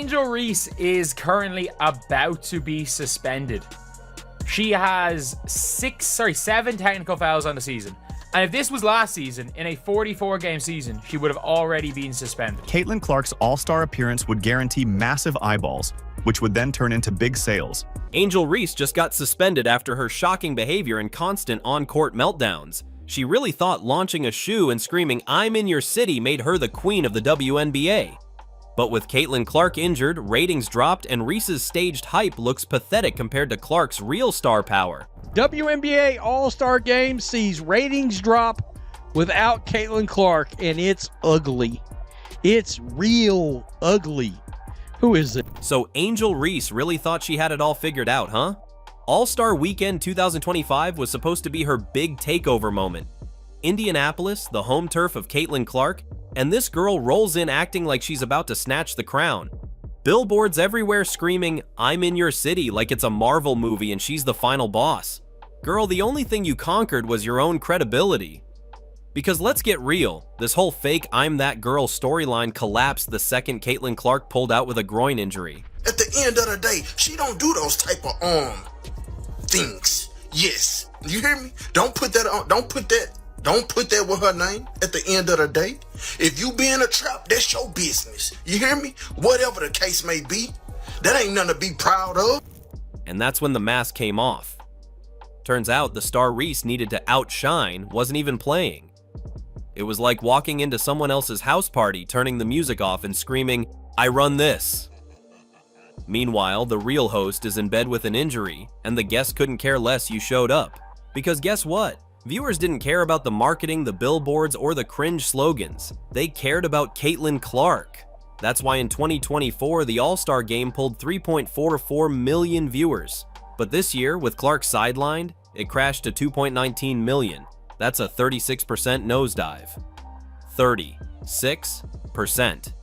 Angel Reese is currently about to be suspended. She has 7 technical fouls on the season. And if this was last season, in a 44-game season, she would have already been suspended. Caitlin Clark's All-Star appearance would guarantee massive eyeballs, which would then turn into big sales. Angel Reese just got suspended after her shocking behavior and constant on-court meltdowns. She really thought launching a shoe and screaming, "I'm in your city," made her the queen of the WNBA. But with Caitlin Clark injured, ratings dropped, and Reese's staged hype looks pathetic compared to Clark's real star power. WNBA All-Star Game sees ratings drop without Caitlin Clark, and it's ugly. It's real ugly. Who is it? So Angel Reese really thought she had it all figured out, huh? All-Star Weekend 2025 was supposed to be her big takeover moment. Indianapolis, the home turf of Caitlin Clark, and this girl rolls in acting like she's about to snatch the crown. Billboards everywhere screaming, "I'm in your city," like it's a Marvel movie and she's the final boss. Girl, the only thing you conquered was your own credibility. Because let's get real, this whole fake "I'm that girl" storyline collapsed the second Caitlin Clark pulled out with a groin injury. At the end of the day, she don't do those type of things. Yes, you hear me? Don't put that on. Don't put that with her name. At the end of the day, if you be in a trap, that's your business. You hear me? Whatever the case may be, that ain't nothing to be proud of. And that's when the mask came off. Turns out the star Reese needed to outshine wasn't even playing. It was like walking into someone else's house party, turning the music off and screaming, "I run this." Meanwhile, the real host is in bed with an injury, and the guests couldn't care less you showed up. Because guess what? Viewers didn't care about the marketing, the billboards, or the cringe slogans. They cared about Caitlin Clark. That's why in 2024, the All-Star Game pulled 3.44 million viewers. But this year, with Clark sidelined, it crashed to 2.19 million. That's a 36% nosedive. 36%.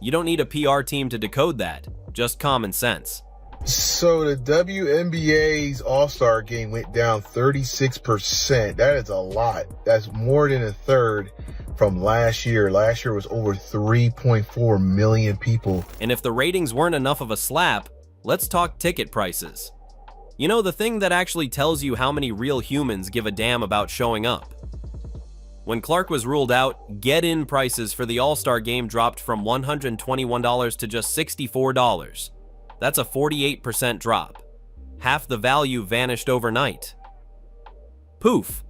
You don't need a PR team to decode that, just common sense. So the WNBA's All-Star Game went down 36%. That is a lot. That's more than a third from last year. Last year was over 3.4 million people. And if the ratings weren't enough of a slap, let's talk ticket prices. You know, the thing that actually tells you how many real humans give a damn about showing up. When Clark was ruled out, get-in prices for the All-Star Game dropped from $121 to just $64. That's a 48% drop. Half the value vanished overnight. Poof.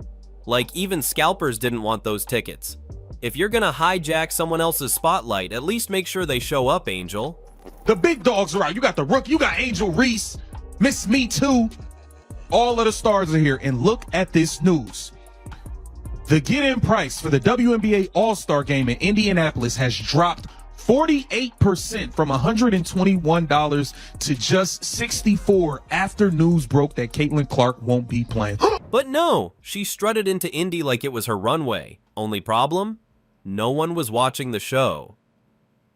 Like, even scalpers didn't want those tickets. If you're gonna hijack someone else's spotlight, at least make sure they show up, Angel. The big dogs are out. You got the Rook, you got Angel Reese, Miss Me Too. All of the stars are here. And look at this news. The get-in price for the WNBA All-Star Game in Indianapolis has dropped 48% from $121 to just $64 after news broke that Caitlin Clark won't be playing. But no, she strutted into Indy like it was her runway. Only problem? No one was watching the show.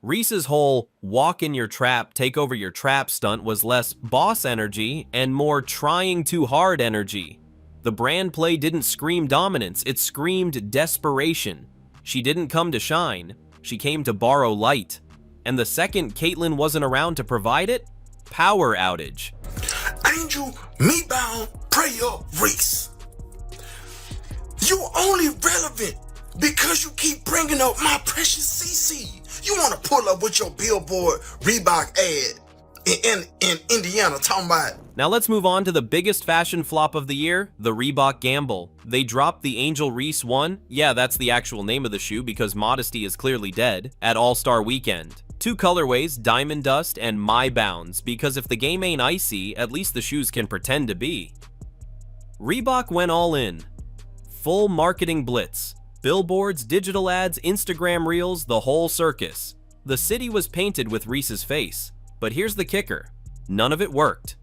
Reese's whole walk in your trap, take over your trap stunt was less boss energy and more trying too hard energy. The brand play didn't scream dominance, it screamed desperation. She didn't come to shine, she came to borrow light. And the second Caitlin wasn't around to provide it, power outage. Angel, me bound, prayer, Reese. You only relevant because you keep bringing up my precious CC. You want to pull up with your billboard Reebok ad in Indiana talking about. Now let's move on to the biggest fashion flop of the year, the Reebok Gamble. They dropped the Angel Reese 1, yeah, that's the actual name of the shoe because modesty is clearly dead, at All-Star Weekend. Two colorways, Diamond Dust and My Bounds, because if the game ain't icy, at least the shoes can pretend to be. Reebok went all in. Full marketing blitz. Billboards, digital ads, Instagram reels, the whole circus. The city was painted with Reese's face. But here's the kicker. None of it worked.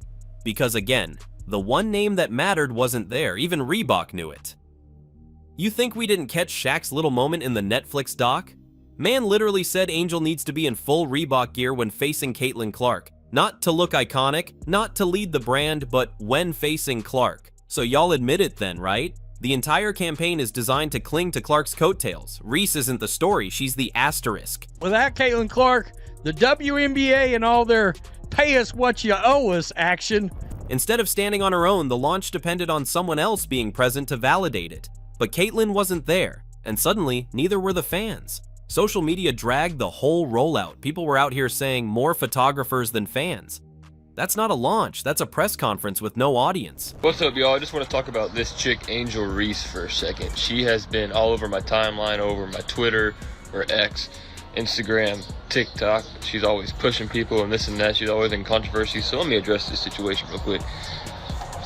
Because again, the one name that mattered wasn't there, even Reebok knew it. You think we didn't catch Shaq's little moment in the Netflix doc? Man literally said Angel needs to be in full Reebok gear when facing Caitlin Clark. Not to look iconic, not to lead the brand, but when facing Clark. So y'all admit it then, right? The entire campaign is designed to cling to Clark's coattails. Reese isn't the story, she's the asterisk. Without Caitlin Clark, the WNBA and all their pay us what you owe us action. Instead of standing on her own, the launch depended on someone else being present to validate it. But Caitlyn wasn't there, and suddenly, neither were the fans. Social media dragged the whole rollout. People were out here saying more photographers than fans. That's not a launch, that's a press conference with no audience. What's up, y'all? I just want to talk about this chick, Angel Reese, for a second. She has been all over my timeline, over my Twitter, or X, Instagram, TikTok. She's always pushing people and this and that. She's always in controversy. So let me address this situation real quick.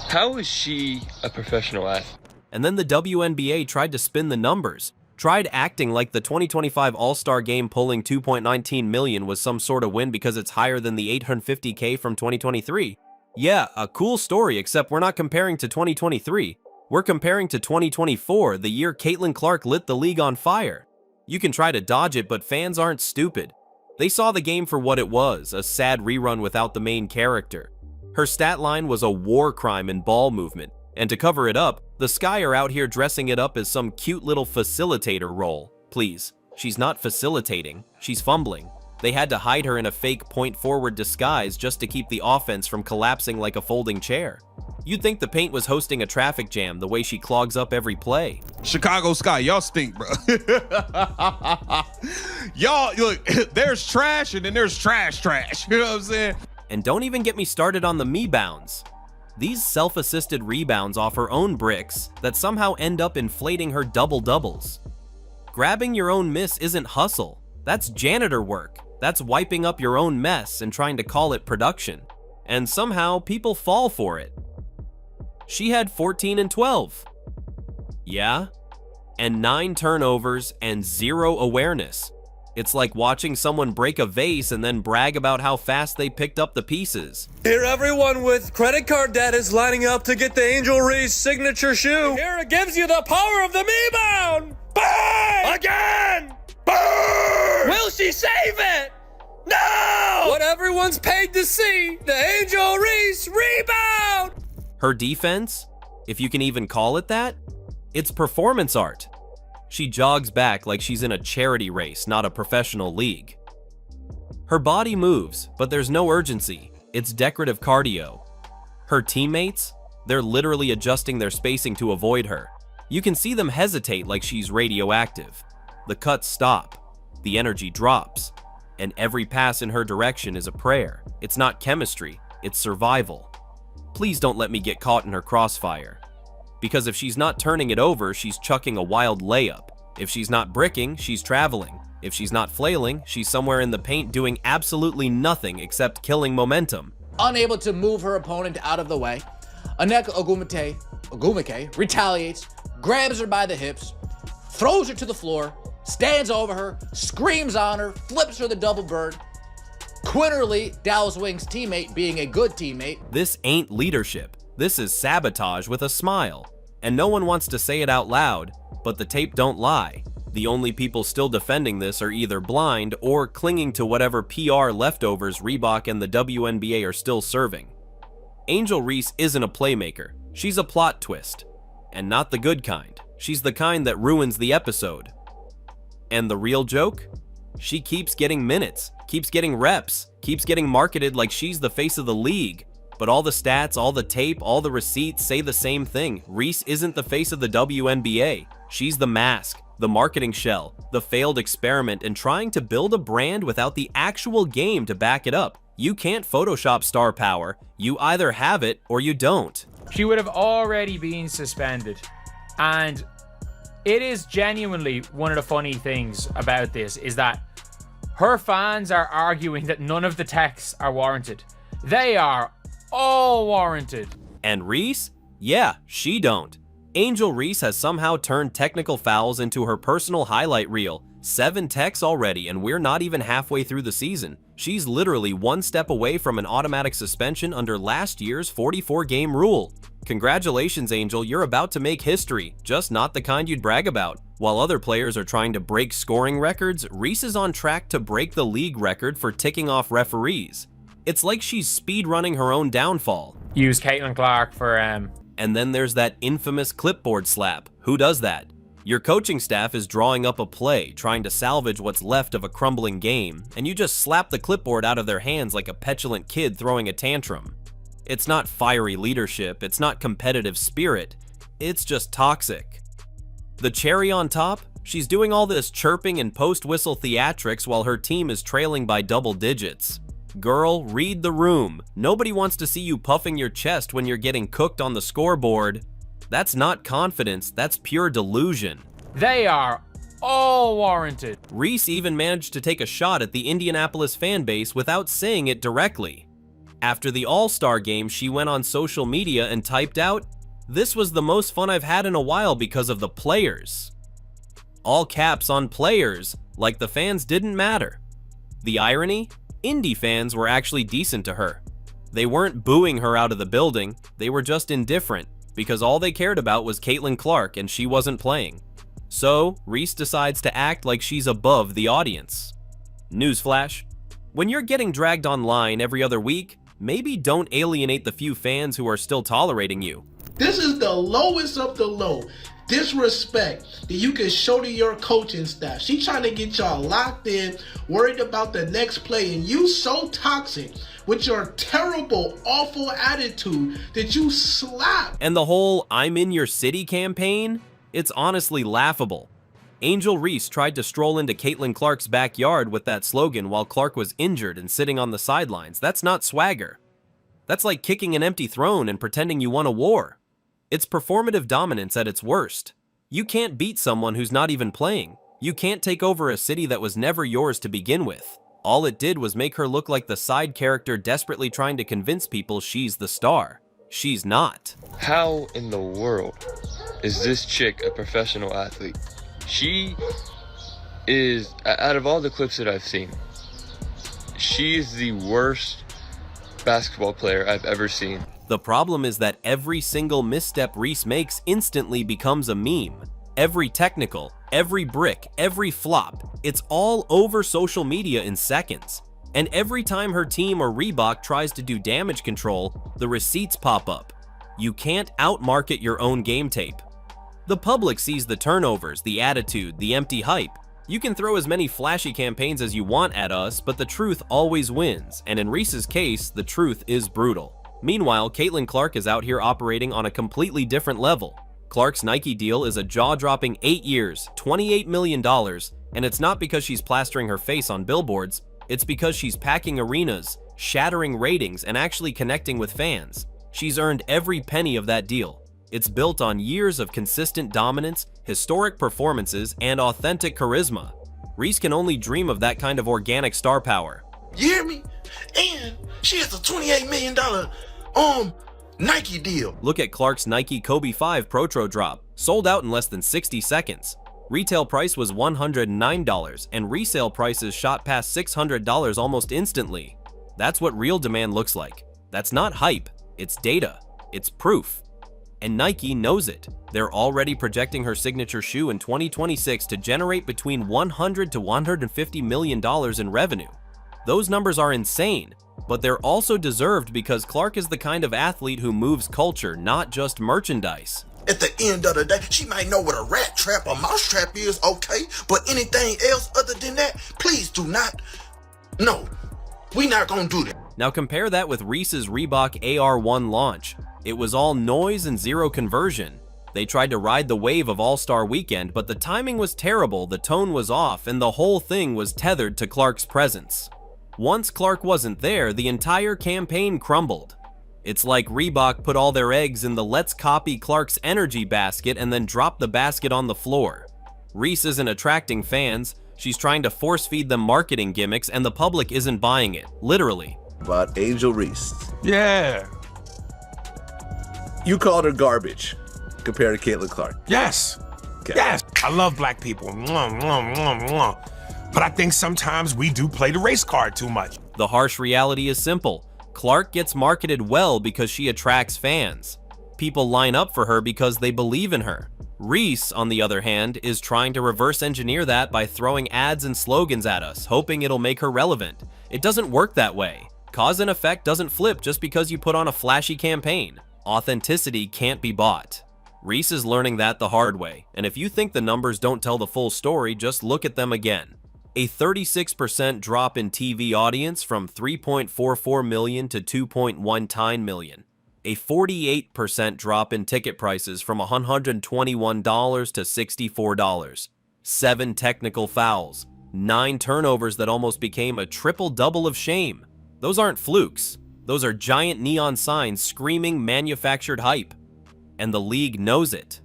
How is she a professional athlete? And then the WNBA tried to spin the numbers, tried acting like the 2025 All-Star Game pulling $2.19 million was some sort of win because it's higher than the $850K from 2023. Yeah, a cool story, except we're not comparing to 2023. We're comparing to 2024, the year Caitlin Clark lit the league on fire. You can try to dodge it, but fans aren't stupid. They saw the game for what it was, a sad rerun without the main character. Her stat line was a war crime in ball movement, and to cover it up, the Sky are out here dressing it up as some cute little facilitator role. Please, she's not facilitating, she's fumbling. They had to hide her in a fake point-forward disguise just to keep the offense from collapsing like a folding chair. You'd think the paint was hosting a traffic jam the way she clogs up every play. Chicago Sky, y'all stink, bro. Y'all, look, there's trash and then there's trash. You know what I'm saying? And don't even get me started on the me-bounds. These self-assisted rebounds off her own bricks that somehow end up inflating her double-doubles. Grabbing your own miss isn't hustle. That's janitor work. That's wiping up your own mess and trying to call it production. And somehow people fall for it. She had 14 and 12. Yeah? And 9 turnovers and 0 awareness. It's like watching someone break a vase and then brag about how fast they picked up the pieces. Here, everyone with credit card debt is lining up to get the Angel Reese signature shoe. Here it gives you the power of the me-bound. Bang! Again! Burn! Will she save it? No! What everyone's paid to see, the Angel Reese rebound! Her defense, if you can even call it that, it's performance art. She jogs back like she's in a charity race, not a professional league. Her body moves, but there's no urgency. It's decorative cardio. Her teammates, they're literally adjusting their spacing to avoid her. You can see them hesitate like she's radioactive. The cuts stop, the energy drops, and every pass in her direction is a prayer. It's not chemistry, it's survival. Please don't let me get caught in her crossfire. Because if she's not turning it over, she's chucking a wild layup. If she's not bricking, she's traveling. If she's not flailing, she's somewhere in the paint doing absolutely nothing except killing momentum. Unable to move her opponent out of the way, Aneka Ogumike retaliates, grabs her by the hips, throws her to the floor, stands over her, screams on her, flips her the double bird. Quinterly, Dallas Wings teammate, being a good teammate. This ain't leadership. This is sabotage with a smile. And no one wants to say it out loud, but the tape don't lie. The only people still defending this are either blind or clinging to whatever PR leftovers Reebok and the WNBA are still serving. Angel Reese isn't a playmaker. She's a plot twist. And not the good kind. She's the kind that ruins the episode. And the real joke? She keeps getting minutes, keeps getting reps, keeps getting marketed like she's the face of the league. But all the stats, all the tape, all the receipts say the same thing. Reese isn't the face of the WNBA. She's the mask, the marketing shell, the failed experiment, and trying to build a brand without the actual game to back it up. You can't Photoshop star power. You either have it or you don't. She would have already been suspended. And it is genuinely one of the funny things about this is that her fans are arguing that none of the texts are warranted. They are all warranted. And Reese? Yeah, she don't. Angel Reese has somehow turned technical fouls into her personal highlight reel. 7 techs already, and we're not even halfway through the season. She's literally one step away from an automatic suspension under last year's 44-game rule. Congratulations, Angel, you're about to make history, just not the kind you'd brag about. While other players are trying to break scoring records, Reese is on track to break the league record for ticking off referees. It's like she's speedrunning her own downfall. Use Caitlin Clark for And then there's that infamous clipboard slap. Who does that? Your coaching staff is drawing up a play, trying to salvage what's left of a crumbling game, and you just slap the clipboard out of their hands like a petulant kid throwing a tantrum. It's not fiery leadership, it's not competitive spirit, it's just toxic. The cherry on top? She's doing all this chirping and post-whistle theatrics while her team is trailing by double digits. Girl, read the room. Nobody wants to see you puffing your chest when you're getting cooked on the scoreboard. That's not confidence, that's pure delusion. They are all warranted. Reese even managed to take a shot at the Indianapolis fan base without saying it directly. After the All-Star game, she went on social media and typed out, "This was the most fun I've had in a while because of the players." All caps on players, like the fans didn't matter. The irony? Indy fans were actually decent to her. They weren't booing her out of the building, they were just indifferent, because all they cared about was Caitlin Clark and she wasn't playing. So, Reese decides to act like she's above the audience. Newsflash: when you're getting dragged online every other week, maybe don't alienate the few fans who are still tolerating you. This is the lowest of the low. Disrespect that you can show to your coaching staff. She trying to get y'all locked in, worried about the next play, and you so toxic with your terrible, awful attitude that you slap. And the whole "I'm in your city" campaign? It's honestly laughable. Angel Reese tried to stroll into Caitlin Clark's backyard with that slogan while Clark was injured and sitting on the sidelines. That's not swagger. That's like kicking an empty throne and pretending you won a war. It's performative dominance at its worst. You can't beat someone who's not even playing. You can't take over a city that was never yours to begin with. All it did was make her look like the side character desperately trying to convince people she's the star. She's not. How in the world is this chick a professional athlete? She is, out of all the clips that I've seen, she is the worst basketball player I've ever seen. The problem is that every single misstep Reese makes instantly becomes a meme. Every technical, every brick, every flop, it's all over social media in seconds. And every time her team or Reebok tries to do damage control, the receipts pop up. You can't outmarket your own game tape. The public sees the turnovers, the attitude, the empty hype. You can throw as many flashy campaigns as you want at us, but the truth always wins, and in Reese's case, the truth is brutal. Meanwhile, Caitlin Clark is out here operating on a completely different level. Clark's Nike deal is a jaw-dropping 8 years, $28 million, and it's not because she's plastering her face on billboards, it's because she's packing arenas, shattering ratings, and actually connecting with fans. She's earned every penny of that deal. It's built on years of consistent dominance, historic performances, and authentic charisma. Reese can only dream of that kind of organic star power. You hear me? And she has a $28 million Nike deal. Look at Clark's Nike Kobe 5 Protro drop, sold out in less than 60 seconds. Retail price was $109, and resale prices shot past $600 almost instantly. That's what real demand looks like. That's not hype, it's data, it's proof. And Nike knows it. They're already projecting her signature shoe in 2026 to generate between $100 to $150 million in revenue. Those numbers are insane, but they're also deserved because Clark is the kind of athlete who moves culture, not just merchandise. At the end of the day, she might know what a rat trap or mouse trap is, okay? But anything else other than that, please do not. No, we not gonna do that. Now compare that with Reese's Reebok AR-1 launch. It was all noise and zero conversion. They tried to ride the wave of All-Star Weekend, but the timing was terrible, the tone was off, and the whole thing was tethered to Clark's presence. Once Clark wasn't there, the entire campaign crumbled. It's like Reebok put all their eggs in the "let's copy Clark's energy" basket and then dropped the basket on the floor. Reese isn't attracting fans, she's trying to force feed them marketing gimmicks and the public isn't buying it, literally. About Angel Reese. Yeah. You called her garbage compared to Caitlin Clark. Yes. Okay. Yes. I love black people. Mwah, mwah, mwah, mwah. But I think sometimes we do play the race card too much. The harsh reality is simple. Clark gets marketed well because she attracts fans. People line up for her because they believe in her. Reese, on the other hand, is trying to reverse engineer that by throwing ads and slogans at us, hoping it'll make her relevant. It doesn't work that way. Cause and effect doesn't flip just because you put on a flashy campaign. Authenticity can't be bought. Reese is learning that the hard way, and if you think the numbers don't tell the full story, just look at them again. A 36% drop in TV audience from 3.44 million to 2.19 million. A 48% drop in ticket prices from $121 to $64. 7 technical fouls. 9 turnovers that almost became a triple-double of shame. Those aren't flukes. Those are giant neon signs screaming manufactured hype. And the league knows it.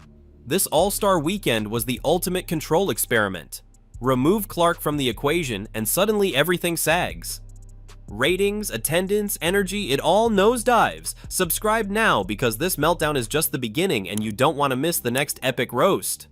This All-Star weekend was the ultimate control experiment. Remove Clark from the equation and suddenly everything sags. Ratings, attendance, energy, it all nosedives. Subscribe now because this meltdown is just the beginning and you don't want to miss the next epic roast.